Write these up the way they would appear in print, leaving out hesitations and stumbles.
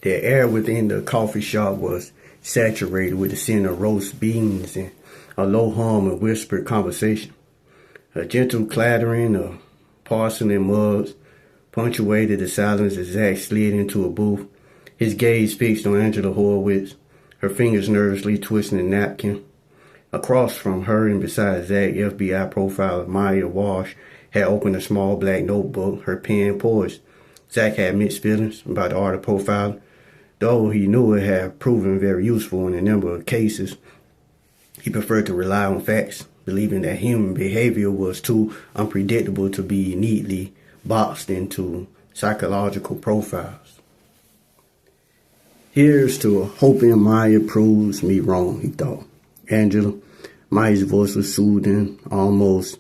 The air within the coffee shop was saturated with the scent of roast beans and a low hum of whispered conversation. A gentle clattering of porcelain mugs punctuated the silence as Zach slid into a booth, his gaze fixed on Angela Horowitz, her fingers nervously twisting a napkin. Across from her and beside Zach, FBI profiler Maya Walsh had opened a small black notebook, her pen poised. Zach had mixed feelings about the art of profiling, though he knew it had proven very useful in a number of cases. He preferred to rely on facts, believing that human behavior was too unpredictable to be neatly boxed into psychological profiles. Here's to hoping Maya proves me wrong, he thought. Angela, Maya's voice was soothing, almost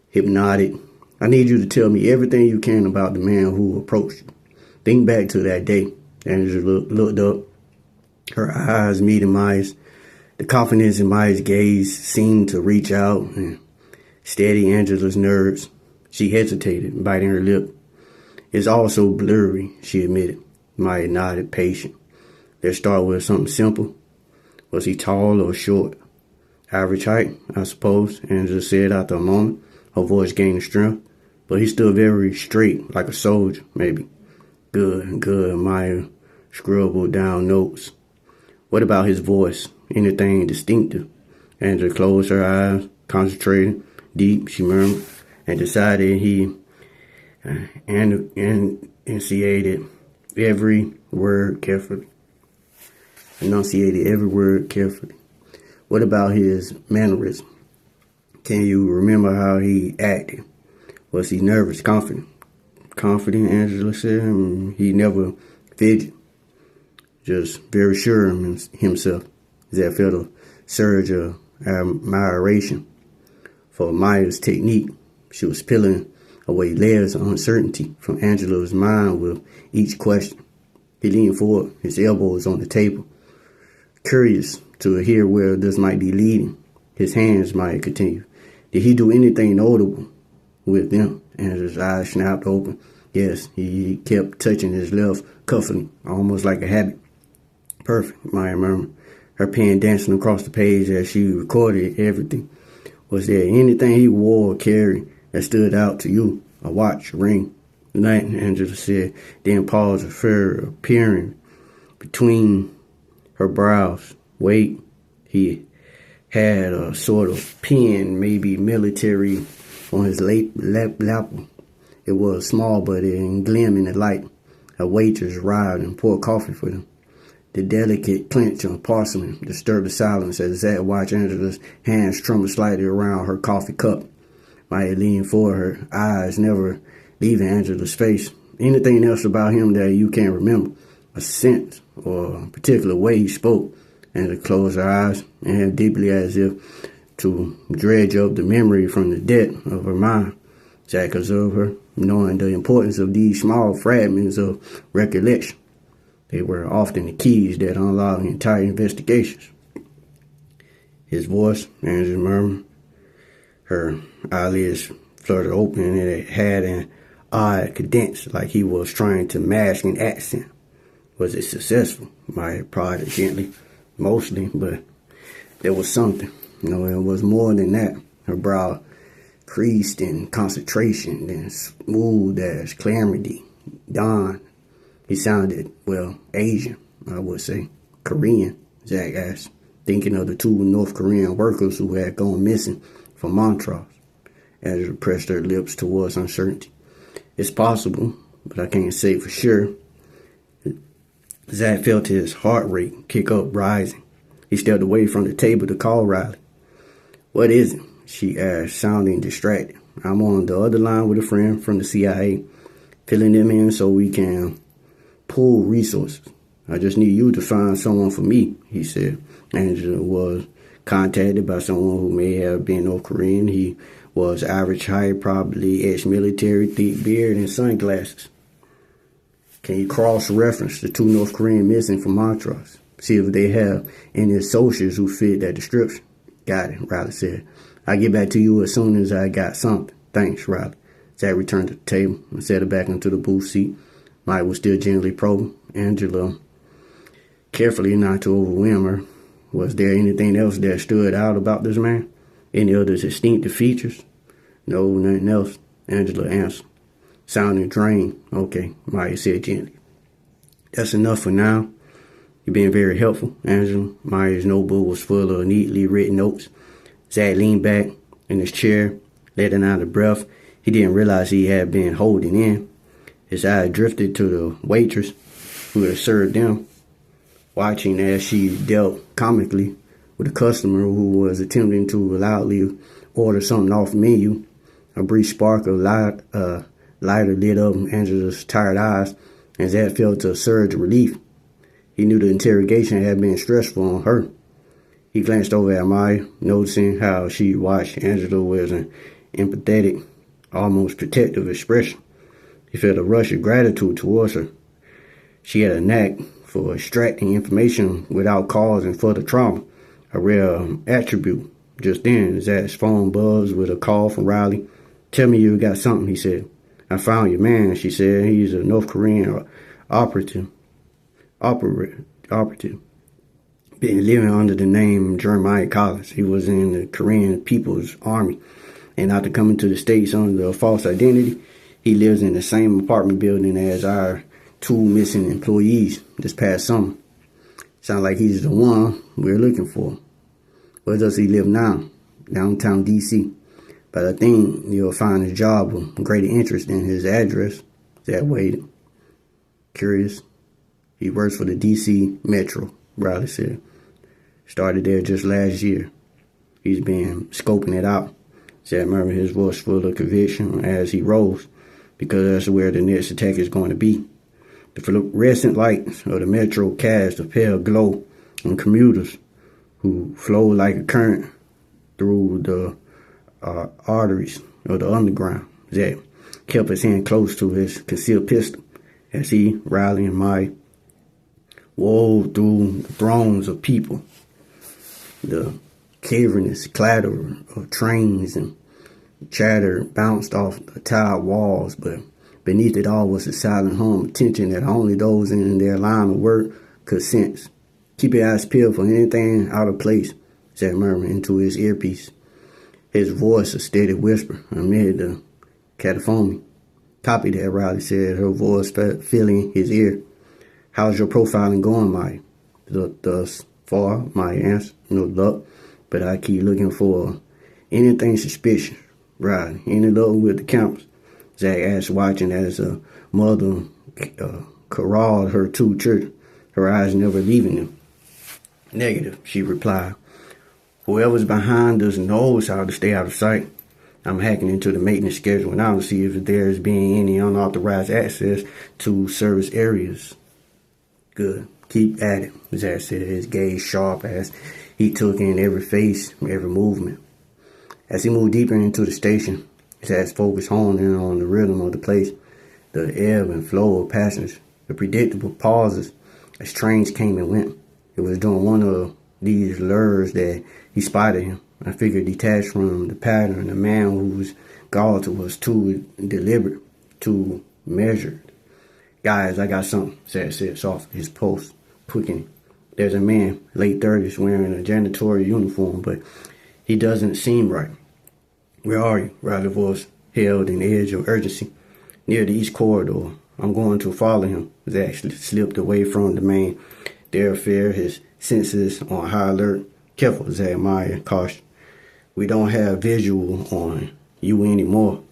hypnotic. I need you to tell me everything you can about the man who approached you. Think back to that day. Angela looked up, her eyes meeting Maya's. The confidence in Maya's gaze seemed to reach out and steady Angela's nerves. She hesitated, biting her lip. It's all so blurry, she admitted. Maya nodded, patient. Let's start with something simple. Was he tall or short? Average height, I suppose, Angela said after a moment, her voice gaining strength. But he stood very straight, like a soldier, maybe. Good, Maya scribbled down notes. What about his voice? Anything distinctive? Angela closed her eyes, concentrating. Deep, she murmured, and decided he enunciated every word carefully. What about his mannerism? Can you remember how he acted? Was he nervous, confident? Confident, Angela said. He never fidgeted. Just very sure of himself. Zach felt a surge of admiration for Maya's technique. She was peeling away layers of uncertainty from Angela's mind with each question. He leaned forward, his elbows on the table, curious to hear where this might be leading. His hands might continue. Did he do anything notable with them? Angela's eyes snapped open. Yes, he kept touching his left cufflink, almost like a habit. Perfect, Maya murmured, her pen dancing across the page as she recorded everything. Was there anything he wore or carried that stood out to you? A watch, a ring? Nothing, Angela said, then paused, a fear appearing between her brows. Wait, he had a sort of pen, maybe military, on his lapel. It was small, but it gleamed in the light. A waitress arrived and poured coffee for them. The delicate clench of porcelain disturbed the silence as Zach watched Angela's hands tremble slightly around her coffee cup. Maya leaned forward, her eyes never leaving Angela's face. Anything else about him that you can't remember? A scent or a particular way he spoke? Angela closed her eyes and inhaled deeply as if to dredge up the memory from the depth of her mind. Zach observed her, knowing the importance of these small fragments of recollection. They were often the keys that unlocked entire investigations. His voice, Angela murmured. Her eyelids fluttered open and it had an odd cadence, like he was trying to mask an accent. Was it successful? Maya prodded gently. Mostly, but there was something. It was more than that. Her brow creased in concentration, then smooth as clarity. Dawn. He sounded, Asian, I would say. Korean, Zach asked, thinking of the two North Korean workers who had gone missing from Montrose. Angela pressed her lips towards uncertainty. It's possible, but I can't say for sure. Zach felt his heart rate kick up, rising. He stepped away from the table to call Riley. What is it? She asked, sounding distracted. I'm on the other line with a friend from the CIA, filling them in so we can pool resources. I just need you to find someone for me, he said. Angela was contacted by someone who may have been North Korean. He was average height, probably ex-military, thick beard, and sunglasses. Can you cross-reference the two North Korean missing from Montrose? See if they have any associates who fit that description. Got it, Riley said. I'll get back to you as soon as I got something. Thanks, Riley. Zach returned to the table and settled back into the booth seat. Mike was still gently probing. Angela carefully not to overwhelm her. Was there anything else that stood out about this man? Any other distinctive features? No, nothing else, Angela answered, sounding drained. Okay, Maya said gently. That's enough for now. You've been very helpful, Angela. Maya's notebook was full of neatly written notes. Zach leaned back in his chair, letting out a breath he didn't realize he had been holding in. His eye drifted to the waitress who had served them, watching as she dealt comically with a customer who was attempting to loudly order something off the menu. A brief spark of lighter lit up Angela's tired eyes, and Zach felt a surge of relief. He knew the interrogation had been stressful on her. He glanced over at Maya, noticing how she watched Angela with an empathetic, almost protective expression. He felt a rush of gratitude towards her. She had a knack for extracting information without causing further trauma, a rare attribute. Just then, Zach's phone buzzed with a call from Riley. Tell me you got something, he said. I found your man, she said. He's a North Korean operative. Been living under the name Jeremiah Collins. He was in the Korean People's Army. And after coming to the States under a false identity, he lives in the same apartment building as our two missing employees this past summer. Sounds like he's the one we're looking for. Where does he live now? Downtown D.C. But I think you'll find his job of greater interest in his address. That way, curious. He works for the D.C. Metro, Riley said. Started there just last year. He's been scoping it out. Zach murmured, his voice full of conviction as he rose, because that's where the next attack is going to be. The fluorescent lights of the Metro cast a pale glow on commuters who flow like a current through the arteries of the underground. Zach kept his hand close to his concealed pistol as he, Riley, and Maya wove through the throngs of people. The cavernous clatter of trains and chatter bounced off the tiled walls, but beneath it all was a silent hum of tension that only those in their line of work could sense. Keep your eyes peeled for anything out of place, Zach murmured into his earpiece, his voice a steady whisper amid the cacophony. Copy that, Riley said, her voice filling his ear. How's your profiling going, Maya? Thus far, Maya answered. No luck, but I keep looking for anything suspicious. Riley, any luck with the cameras? Zach asked, watching as a mother corralled her two children, her eyes never leaving them. Negative, she replied. Whoever's behind us knows how to stay out of sight. I'm hacking into the maintenance schedule now to see if there's been any unauthorized access to service areas. Good. Keep at it, Zach said, his gaze sharp as he took in every face, every movement. As he moved deeper into the station, Zach's focus honed in on the rhythm of the place, the ebb and flow of passengers, the predictable pauses as trains came and went. It was during one of these lures that he spotted him, a figure detached from the pattern, a man whose gait was too deliberate, too measured. Guys, I got something, Zach said softly, his pulse quickening. There's a man, late 30s, wearing a janitorial uniform, but he doesn't seem right. Where are you? Riley's voice held an edge of urgency. Near the east corridor. I'm going to follow him. Zach slipped away from the main thoroughfare, his senses on high alert. Careful, Zach, Maya cautioned. We don't have visual on you anymore.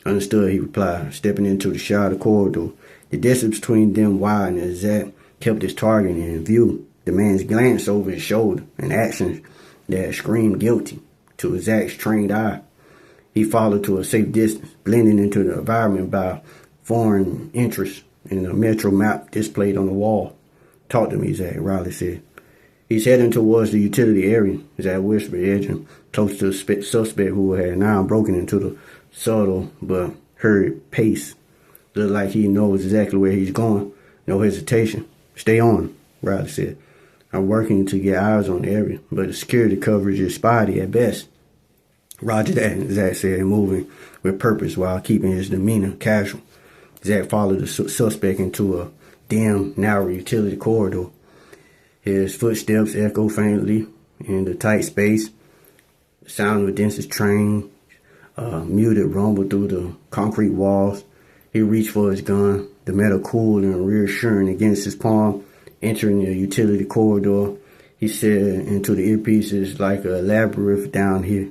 Understood, he replied, stepping into the shadowed corridor. The distance between them widened as Zach kept his target in view. The man's glance over his shoulder, an action that screamed guilty to Zach's trained eye. He followed to a safe distance, blending into the environment by foreign interest in the metro map displayed on the wall. Talk to me, Zach, Riley said. He's heading towards the utility area, Zach whispered, edging close to the suspect who had now broken into the subtle but hurried pace. Looked like he knows exactly where he's going. No hesitation. Stay on, Riley said. I'm working to get eyes on the area, but the security coverage is spotty at best. Roger that, Zach said, moving with purpose while keeping his demeanor casual. Zach followed the suspect into a dim, narrow utility corridor. His footsteps echo faintly in the tight space. The sound of a densest train, muted rumble through the concrete walls. He reached for his gun, the metal cool and reassuring against his palm. Entering the utility corridor, he said into the earpieces like a labyrinth down here.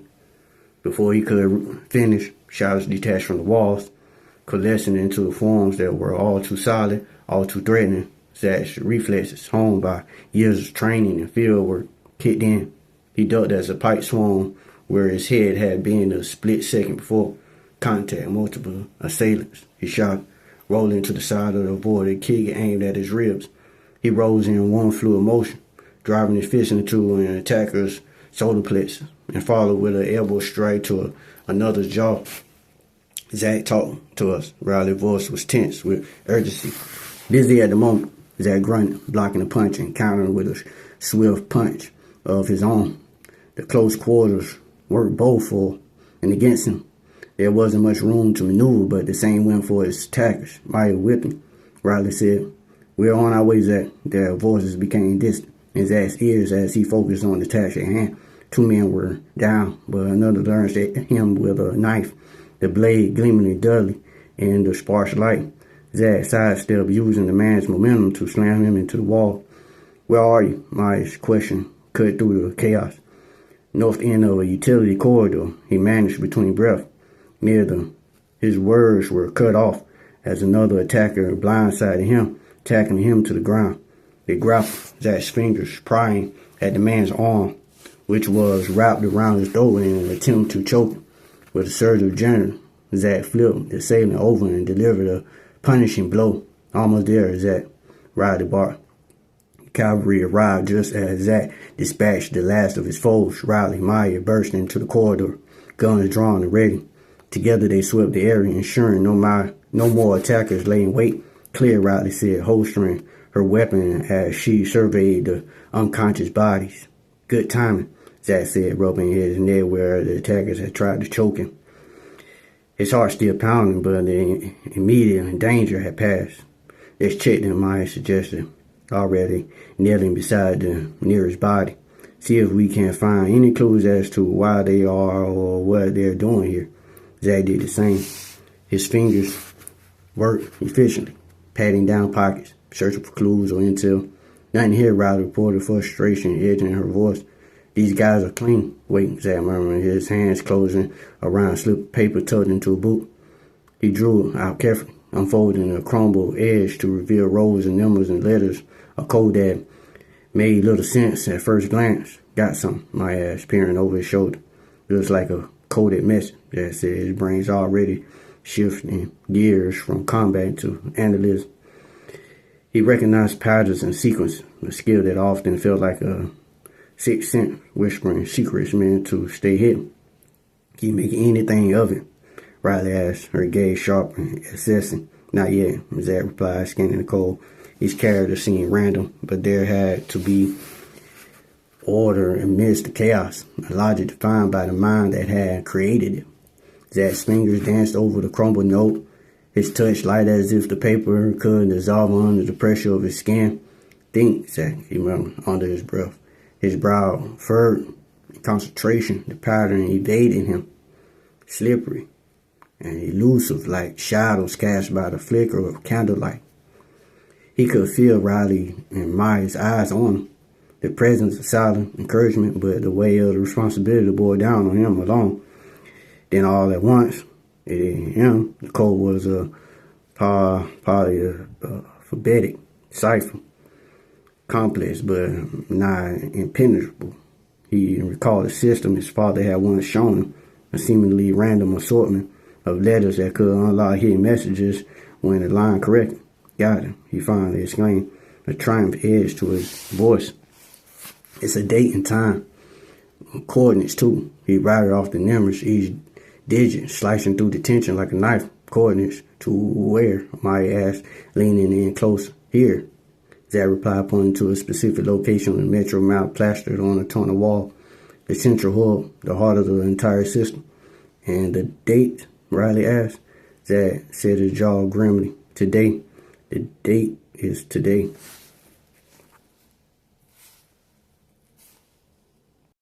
Before he could finish, shadows detached from the walls, coalescing into the forms that were all too solid, all too threatening. Zach's reflexes, honed by years of training and field work, kicked in. He ducked as the pipe swung where his head had been a split second before. Contact multiple assailants. He shot, rolling to the side of the avoided kick aimed at his ribs. He rose in one fluid motion, driving his fist into an attacker's solar plexus and followed with an elbow strike to another's jaw. Zach talked to us. Riley's voice was tense with urgency. Busy at the moment, Zach grunted, blocking a punch and countering with a swift punch of his own. The close quarters worked both for and against him. There wasn't much room to maneuver, but the same went for his attackers. Maya whipped him. Riley said, "We're on our way, Zach." Their voices became distant in Zach's ears as he focused on the task at hand. 2 men were down, but another lunged at him with a knife, the blade gleaming dully in the sparse light. Zach sidestepped, using the man's momentum to slam him into the wall. "Where are you?" Maya's question cut through the chaos. North end of a utility corridor, he managed between breath. Near them, his words were cut off as another attacker blindsided him, tackling him to the ground. They grappled, Zach's fingers prying at the man's arm, which was wrapped around his throat in an attempt to choke him. With a surge of adrenaline, Zach flipped the assailant over and delivered a punishing blow. "Almost there, Zach," Riley barked. Cavalry arrived just as Zach dispatched the last of his foes. Riley, Maya burst into the corridor, guns drawn and ready. Together they swept the area, ensuring no more attackers lay in wait. "Clear," Riley said, holstering her weapon as she surveyed the unconscious bodies. "Good timing," Zach said, rubbing his neck where the attackers had tried to choke him. His heart still pounding, but the immediate danger had passed. "Let's check them," Maya suggested, already kneeling beside the nearest body. "See if we can find any clues as to why they are or what they're doing here." Zach did the same. His fingers worked efficiently, patting down pockets, searching for clues or intel. "Nothing here," Riley reported, frustration edging her voice. "These guys are clean." "Wait," Zach murmured, his hands closing around a slip of paper tucked into a boot. He drew it out carefully, unfolding a crumbled edge to reveal rows of numbers and letters, a code that made little sense at first glance. "Got something?" Maya asked, peering over his shoulder. It was like a coded message, Zach said, his brain's already shifting gears from combat to analysis. He recognized patterns and sequences, a skill that often felt like a sixth sense, whispering secrets meant to stay hidden. "Can you make anything of it?" Riley asked, her gaze sharp and assessing. "Not yet," Zach replied, scanning the code. Each character seemed random, but there had to be order amidst the chaos, a logic defined by the mind that had created it. Zach's fingers danced over the crumbled note, his touch light as if the paper could dissolve under the pressure of his skin. "Think," Zach, he murmured under his breath, his brow furrowed in concentration, the pattern evading him, slippery and elusive like shadows cast by the flicker of candlelight. He could feel Riley and Maya's eyes on him, the presence of silent encouragement, but the weight of the responsibility bore down on him alone. Then all at once, it hit him. The code was a polyalphabetic cipher, complex but not impenetrable. He recalled a system his father had once shown him, a seemingly random assortment of letters that could unlock hidden messages when aligned correctly. "Got it," he finally exclaimed, a triumph edge to his voice. "It's a date and time. Coordinates, too." He routed off the numbers, each digit slicing through the tension like a knife. "Coordinates to where?" Maya asked, leaning in closer. "Here," Zach replied, pointing to a specific location on the metro map plastered on a tunnel wall. "The central hub, the heart of the entire system." "And the date?" Riley asked. Zach said, his jaw grimly. "Today. The date is today."